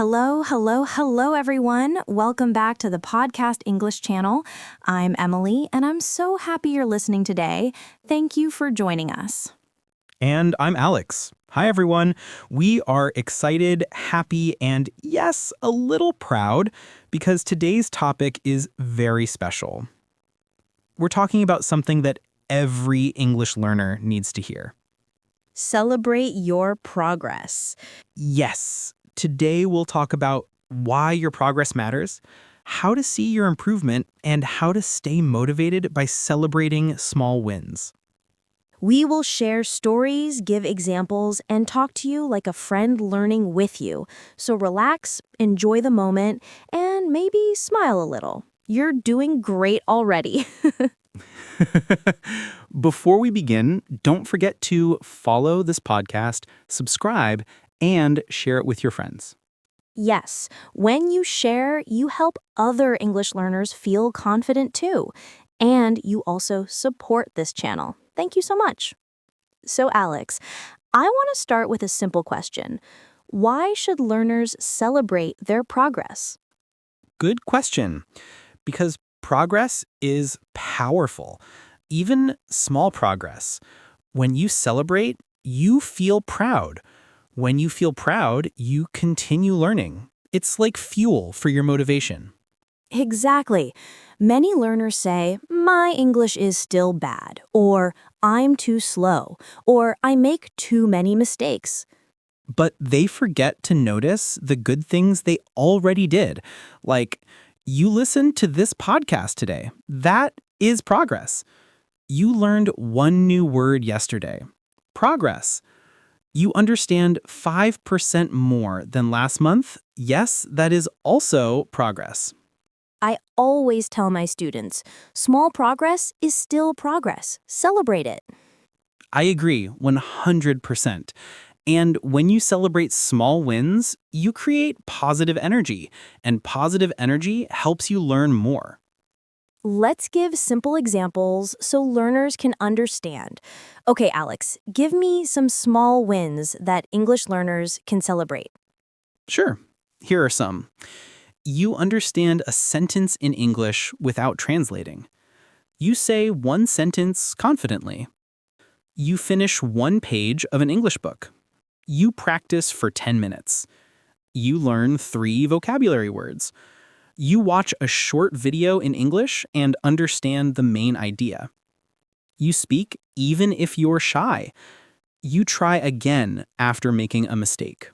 Hello, hello, hello, everyone. Welcome back to the Podcast English channel. I'm Emily, and I'm so happy you're listening today. Thank you for joining us. And I'm Alex. Hi, everyone. We are excited, happy, and yes, a little proud because today's topic is very special. We're talking about something that every English learner needs to hear. Celebrate your progress. Yes, today we'll talk about why your progress matters, how to see your improvement, and how to stay motivated by celebrating small wins. We will share stories, give examples, and talk to you like a friend learning with you. So relax, enjoy the moment, and maybe smile a little. You're doing great already. Before we begin, don't forget to follow this podcast, subscribe, and share it with your friends. Yes, when you share, you help other English learners feel confident too. And you also support this channel. Thank you so much. So, Alex, I want to start with a simple question. Why should learners celebrate their progress? Good question. Because progress is powerful, even small progress. When you celebrate, you feel proud. When you feel proud, you continue learning. It's like fuel for your motivation. Exactly. Many learners say, my English is still bad, or I'm too slow, or I make too many mistakes. But they forget to notice the good things they already did. Like, you listened to this podcast today. That is progress. You learned one new word yesterday. Progress. You understand 5% more than last month. Yes, that is also progress. I always tell my students, small progress is still progress. Celebrate it. I agree 100%. And when you celebrate small wins, you create positive energy, and positive energy helps you learn more. Let's give simple examples so learners can understand. Okay, Alex, give me some small wins that English learners can celebrate. Sure, here are some. You understand a sentence in English without translating. You say one sentence confidently. You finish one page of an English book. You practice for 10 minutes. You learn 3 vocabulary words. You watch a short video in English and understand the main idea. You speak even if you're shy. You try again after making a mistake.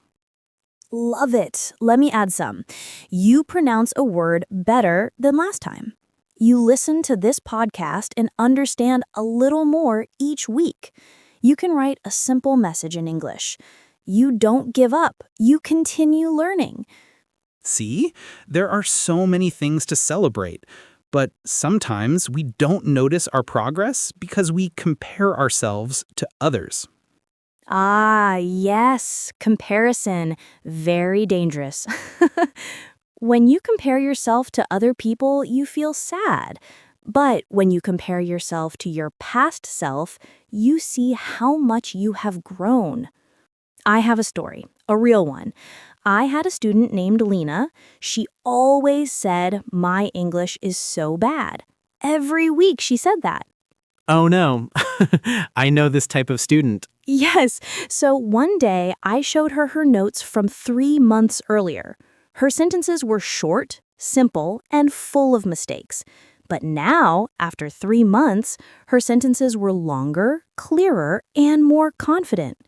Love it. Let me add some. You pronounce a word better than last time. You listen to this podcast and understand a little more each week. You can write a simple message in English. You don't give up. You continue learning. See, there are so many things to celebrate, but sometimes we don't notice our progress because we compare ourselves to others. Ah, yes, comparison. Very dangerous. When you compare yourself to other people, you feel sad. But when you compare yourself to your past self, you see how much you have grown. I have a story, a real one. I had a student named Lena. She always said, my English is so bad. Every week she said that. Oh no, I know this type of student. Yes, so one day I showed her her notes from 3 months earlier. Her sentences were short, simple, and full of mistakes. But now, after 3 months, her sentences were longer, clearer, and more confident.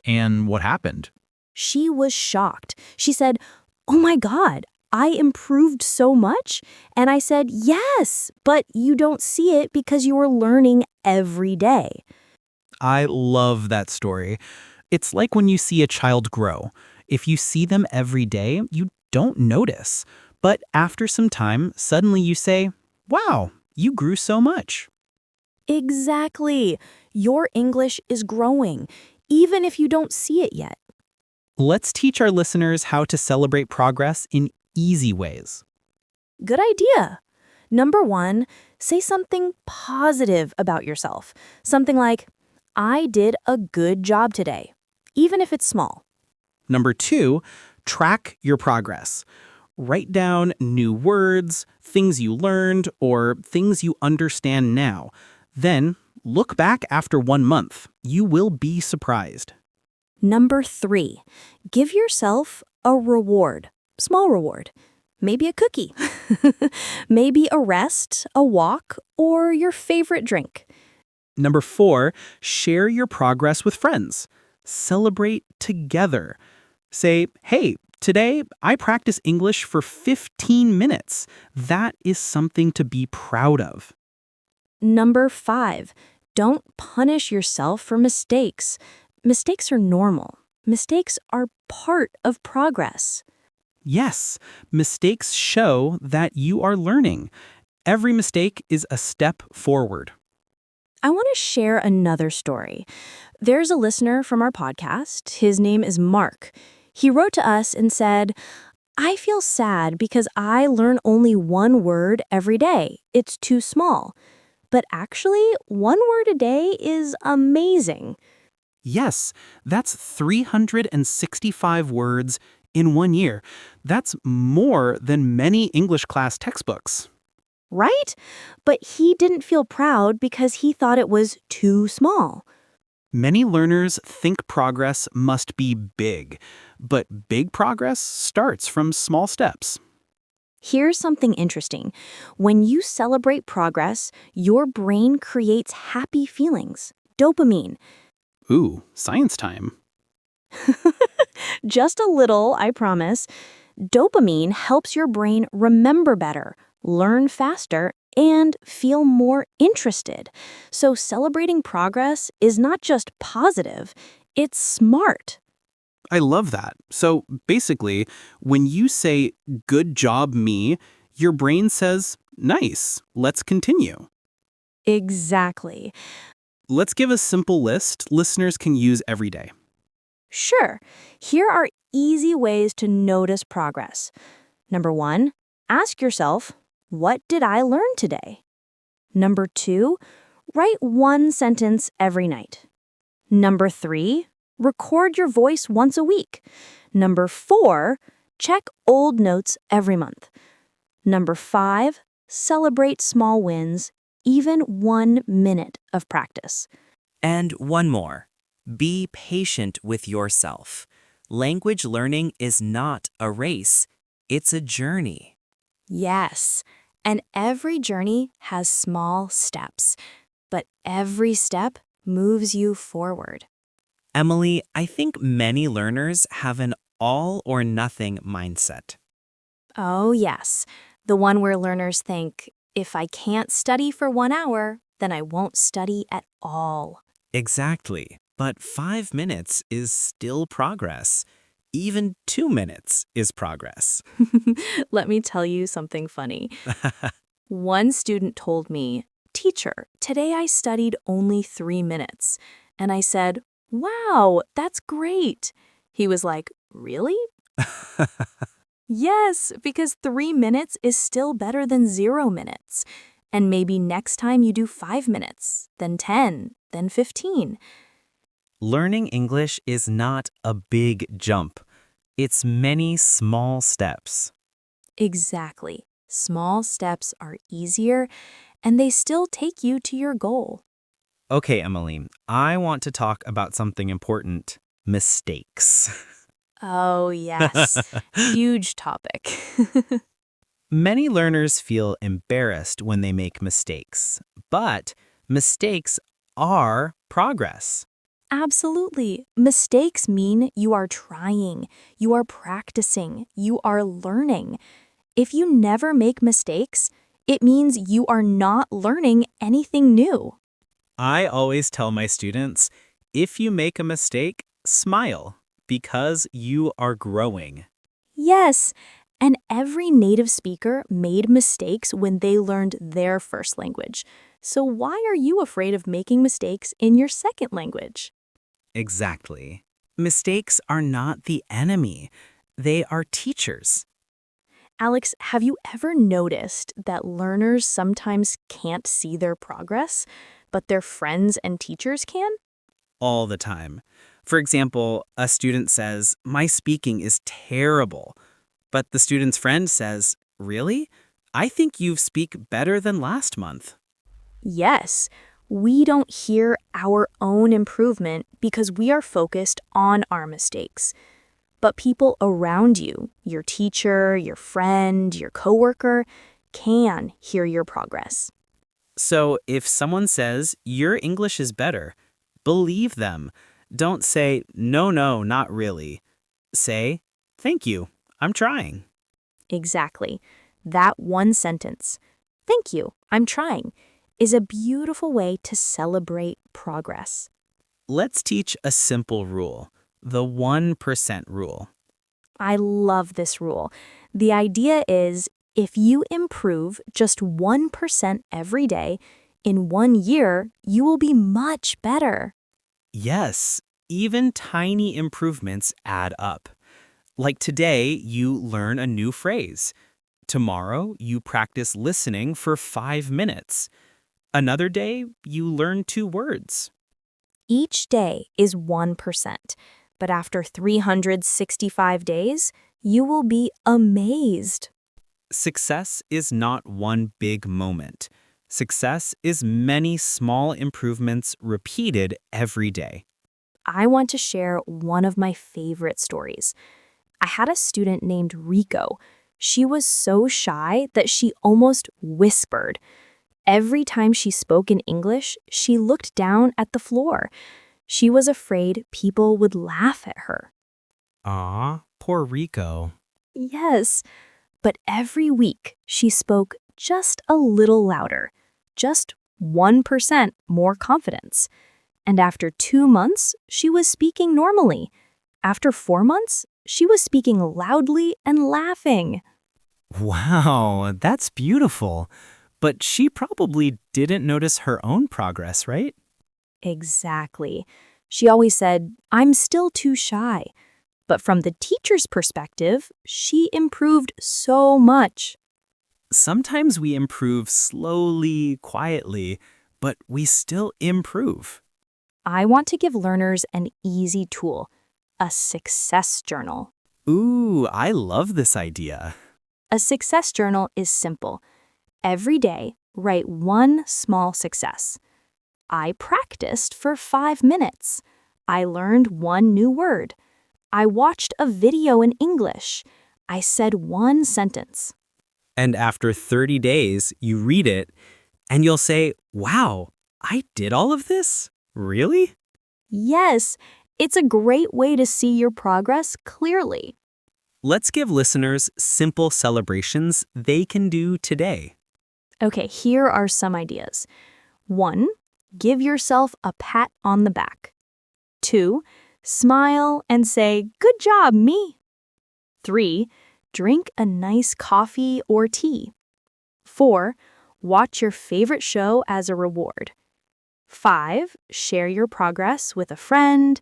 And what happened? She was shocked. She said, oh my God, I improved so much? And I said, yes, but you don't see it because you are learning every day. I love that story. It's like when you see a child grow. If you see them every day, you don't notice. But after some time, suddenly you say, wow, you grew so much. Exactly. Your English is growing, even if you don't see it yet. Let's teach our listeners how to celebrate progress in easy ways. Good idea. Number 1, say something positive about yourself. Something like, I did a good job today, even if it's small. Number 2, Track your progress. Write down new words, things you learned, or things you understand now. Then, look back after 1 month. You will be surprised. Number 3, give yourself a reward, small reward. Maybe a cookie, maybe a rest, a walk, or your favorite drink. Number 4, share your progress with friends. Celebrate together. Say, hey, today I practice English for 15 minutes. That is something to be proud of. Number 5, don't punish yourself for mistakes. Mistakes are normal. Mistakes are part of progress. Yes, mistakes show that you are learning. Every mistake is a step forward. I want to share another story. There's a listener from our podcast. His name is Mark. He wrote to us and said, I feel sad because I learn only one word every day. It's too small. But actually, one word a day is amazing. Yes, that's 365 words in 1 year. That's more than many English class textbooks. Right? But he didn't feel proud because he thought it was too small. Many learners think progress must be big, but big progress starts from small steps. Here's something interesting. When you celebrate progress, your brain creates happy feelings, dopamine. Ooh, science time. Just a little, I promise. Dopamine helps your brain remember better, learn faster, and feel more interested. So celebrating progress is not just positive, it's smart. I love that. So basically, when you say, good job, me, your brain says, nice, let's continue. Exactly. Let's give a simple list listeners can use every day. Sure, here are easy ways to notice progress. Number 1, ask yourself, what did I learn today? Number 2, write one sentence every night. Number 3, record your voice once a week. Number 4, check old notes every month. Number 5, celebrate small wins, even 1 minute of practice. And one more. Be patient with yourself. Language learning is not a race, it's a journey. Yes, and every journey has small steps, but every step moves you forward. Emily, I think many learners have an all or nothing mindset. Oh, yes, the one where learners think, if I can't study for 1 hour, then I won't study at all. Exactly. But 5 minutes is still progress. Even 2 minutes is progress. Let me tell you something funny. One student told me, Teacher, today I studied only 3 minutes. And I said, wow, that's great. He was like, really? Yes, because 3 minutes is still better than 0 minutes. And maybe next time you do 5 minutes, then 10, then 15. Learning English is not a big jump. It's many small steps. Exactly. Small steps are easier, and they still take you to your goal. Okay, Emily, I want to talk about something important. Mistakes. Oh, yes. Huge topic. Many learners feel embarrassed when they make mistakes, but mistakes are progress. Absolutely. Mistakes mean you are trying, you are practicing, you are learning. If you never make mistakes, it means you are not learning anything new. I always tell my students, if you make a mistake, smile, because you are growing. Yes, and every native speaker made mistakes when they learned their first language. So why are you afraid of making mistakes in your second language? Exactly. Mistakes are not the enemy. They are teachers. Alex, have you ever noticed that learners sometimes can't see their progress, but their friends and teachers can? All the time. For example, a student says, "My speaking is terrible." But the student's friend says, "Really? I think you speak better than last month." Yes, we don't hear our own improvement because we are focused on our mistakes. But people around you, your teacher, your friend, your coworker, can hear your progress. So if someone says, "Your English is better," believe them. Don't say, "No, no, not really." Say, "Thank you. I'm trying." Exactly. That one sentence, "Thank you, I'm trying," is a beautiful way to celebrate progress. Let's teach a simple rule, the 1% rule. I love this rule. The idea is if you improve just 1% every day, in 1 year, you will be much better. Yes, even tiny improvements add up. Like today, you learn a new phrase. Tomorrow, you practice listening for 5 minutes. Another day, you learn 2 words. Each day is 1%, but after 365 days, you will be amazed. Success is not one big moment. Success is many small improvements repeated every day. I want to share one of my favorite stories. I had a student named Rico. She was so shy that she almost whispered. Every time she spoke in English, she looked down at the floor. She was afraid people would laugh at her. Aw, poor Rico. Yes, but every week she spoke just a little louder, just 1% more confidence. And after 2 months, she was speaking normally. After 4 months, she was speaking loudly and laughing. Wow, that's beautiful. But she probably didn't notice her own progress, right? Exactly. She always said, "I'm still too shy." But from the teacher's perspective, she improved so much. Sometimes we improve slowly, quietly, but we still improve. I want to give learners an easy tool, a success journal. Ooh, I love this idea. A success journal is simple. Every day, write one small success. I practiced for 5 minutes. I learned one new word. I watched a video in English. I said one sentence. And after 30 days, you read it and you'll say, "Wow, I did all of this? Really?" Yes, it's a great way to see your progress clearly. Let's give listeners simple celebrations they can do today. Okay, here are some ideas. 1. Give yourself a pat on the back. 2. Smile and say, "Good job, me." 3. Drink a nice coffee or tea. 4. Watch your favorite show as a reward. 5. Share your progress with a friend.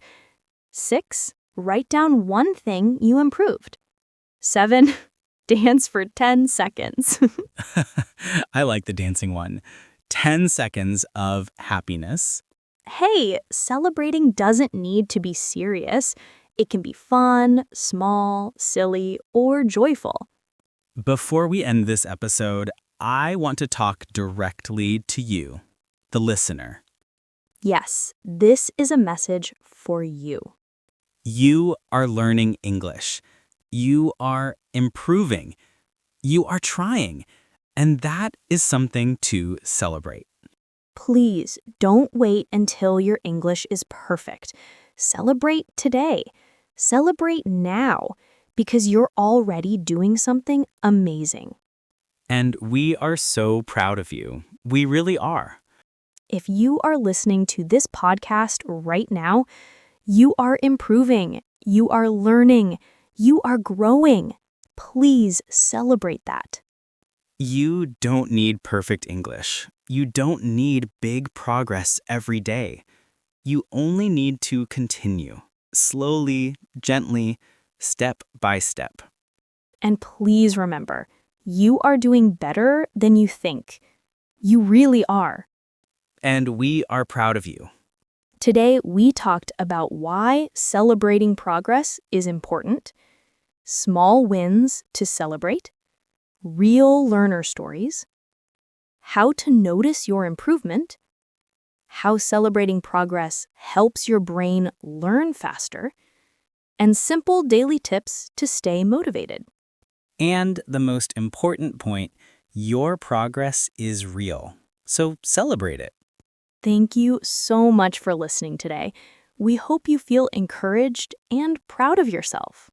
6. Write down one thing you improved. 7. Dance for 10 seconds. I like the dancing one. 10 seconds of happiness. Hey, celebrating doesn't need to be serious. It can be fun, small, silly, or joyful. Before we end this episode, I want to talk directly to you, the listener. Yes, this is a message for you. You are learning English. You are improving. You are trying. And that is something to celebrate. Please don't wait until your English is perfect. Celebrate today. Celebrate now because you're already doing something amazing. And we are so proud of you. We really are. If you are listening to this podcast right now, you are improving, you are learning, you are growing. Please celebrate that. You don't need perfect English. You don't need big progress every day. You only need to continue, slowly, gently, step by step. And please remember, you are doing better than you think. You really are. And we are proud of you. Today, we talked about why celebrating progress is important, small wins to celebrate, real learner stories, how to notice your improvement, how celebrating progress helps your brain learn faster, and simple daily tips to stay motivated. And the most important point, your progress is real. So celebrate it. Thank you so much for listening today. We hope you feel encouraged and proud of yourself.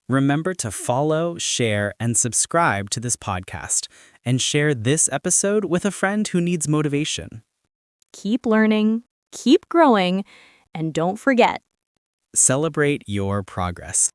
Remember to follow, share, and subscribe to this podcast, and share this episode with a friend who needs motivation. Keep learning, keep growing, and don't forget, Celebrate your progress.